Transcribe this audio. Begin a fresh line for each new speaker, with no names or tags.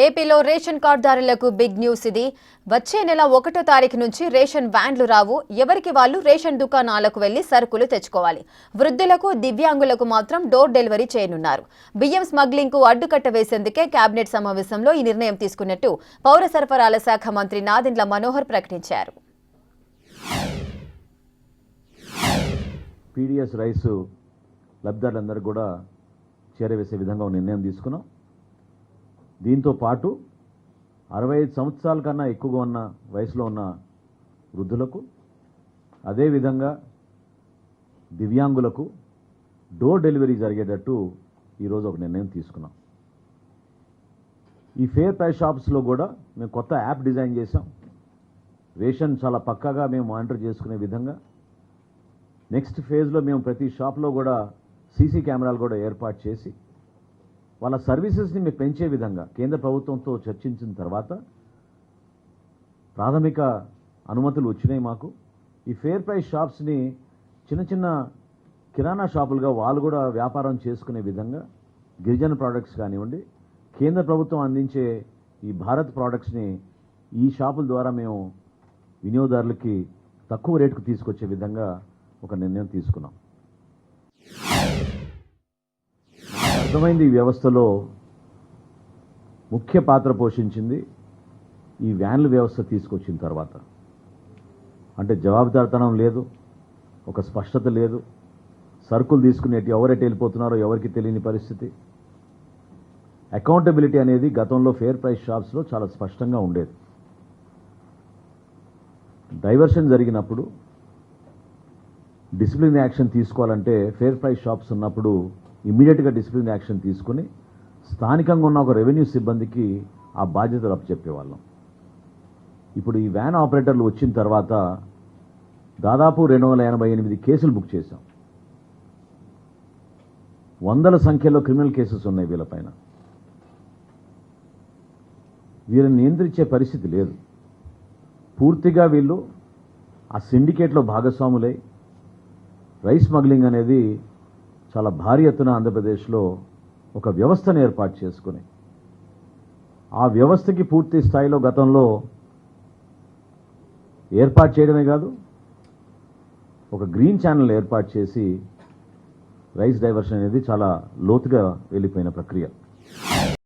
ఏపీలో ration కార్డుదారులకు big news ఇది. వచ్చే నెల 1వ తారీఖు నుంచి రేషన్ వ్యాన్లు రావు. ఎవరికి వాళ్ళు రేషన్ దుకాణాలకు వెళ్లి సరుకులు తెచ్చుకోవాలి. వృద్ధులకు, దివ్యాంగులకు మాత్రం డోర్ డెలివరీ చేయనున్నారు. బియ్యం స్మగ్లింగ్ కు అడ్డుకట్ట వేసేందుకే కేబినెట్ సమావేశంలో ఈ నిర్ణయం తీసుకున్నట్టు పౌర సరఫరాల శాఖ మంత్రి నాదెండ్ల మనోహర్ ప్రకటించారు.
పీడీఎస్ రైస్ లబ్ధిదారులందరూ కూడా చేరవేసే విధంగా నిర్ణయం తీసుకున్నాం. దీంతో పాటు 65 సంవత్సరాల కన్నా ఎక్కువగా ఉన్న వయసులో ఉన్న వృద్ధులకు, అదేవిధంగా దివ్యాంగులకు డోర్ డెలివరీ జరిగేటట్టు ఈరోజు ఒక నిర్ణయం తీసుకున్నాం. ఈ ఫేర్ ప్రైస్ షాప్స్లో కూడా మేము కొత్త యాప్ డిజైన్ చేసాం. రేషన్ చాలా పక్కాగా మేము మానిటర్ చేసుకునే విధంగా నెక్స్ట్ ఫేజ్లో మేము ప్రతి షాప్లో కూడా సీసీ కెమెరాలు కూడా ఏర్పాటు చేసి వాళ్ళ సర్వీసెస్ని మేము పెంచే విధంగా కేంద్ర ప్రభుత్వంతో చర్చించిన తర్వాత ప్రాథమిక అనుమతులు వచ్చినాయి మాకు. ఈ ఫేర్ ప్రైస్ షాప్స్ని చిన్న చిన్న కిరాణా షాపులుగా వాళ్ళు కూడా వ్యాపారం చేసుకునే విధంగా గిరిజన ప్రోడక్ట్స్ కానివ్వండి, కేంద్ర ప్రభుత్వం అందించే ఈ భారత్ ప్రోడక్ట్స్ని ఈ షాపుల ద్వారా మేము వినియోగదారులకి తక్కువ రేటుకు తీసుకొచ్చే విధంగా ఒక నిర్ణయం తీసుకున్నాం. అర్థమైంది, ఈ వ్యవస్థలో ముఖ్య పాత్ర పోషించింది ఈ వ్యాన్ల వ్యవస్థ తీసుకొచ్చిన తర్వాత. అంటే జవాబుదారితనం లేదు, ఒక స్పష్టత లేదు, సరుకులు తీసుకునేటి ఎవరైతే వెళ్ళిపోతున్నారో ఎవరికి తెలియని పరిస్థితి. అకౌంటబిలిటీ అనేది గతంలో ఫేర్ ప్రైస్ షాప్స్లో చాలా స్పష్టంగా ఉండేది. డైవర్షన్ జరిగినప్పుడు డిసిప్లిన్ యాక్షన్ తీసుకోవాలంటే ఫేర్ ప్రైస్ షాప్స్ ఉన్నప్పుడు ఇమ్మీడియట్గా డిసిప్లిన్ యాక్షన్ తీసుకుని స్థానికంగా ఉన్న ఒక రెవెన్యూ సిబ్బందికి ఆ బాధ్యతలు అప్పచెప్పేవాళ్ళం. ఇప్పుడు ఈ వ్యాన్ ఆపరేటర్లు వచ్చిన తర్వాత దాదాపు 288 కేసులు బుక్ చేశాం. వందల సంఖ్యలో క్రిమినల్ కేసెస్ ఉన్నాయి వీళ్ళపైన. వీళ్ళని నియంత్రించే పరిస్థితి లేదు. పూర్తిగా వీళ్ళు ఆ సిండికేట్లో భాగస్వాములై రైస్ స్మగ్లింగ్ అనేది చాలా భారీ ఎత్తున ఆంధ్రప్రదేశ్లో ఒక వ్యవస్థను ఏర్పాటు చేసుకుని ఆ వ్యవస్థకి పూర్తి స్థాయిలో గతంలో ఏర్పాటు చేయడమే కాదు, ఒక గ్రీన్ ఛానల్ ఏర్పాటు చేసి రైస్ డైవర్షన్ అనేది చాలా లోతుగా వెళ్ళిపోయిన ప్రక్రియ.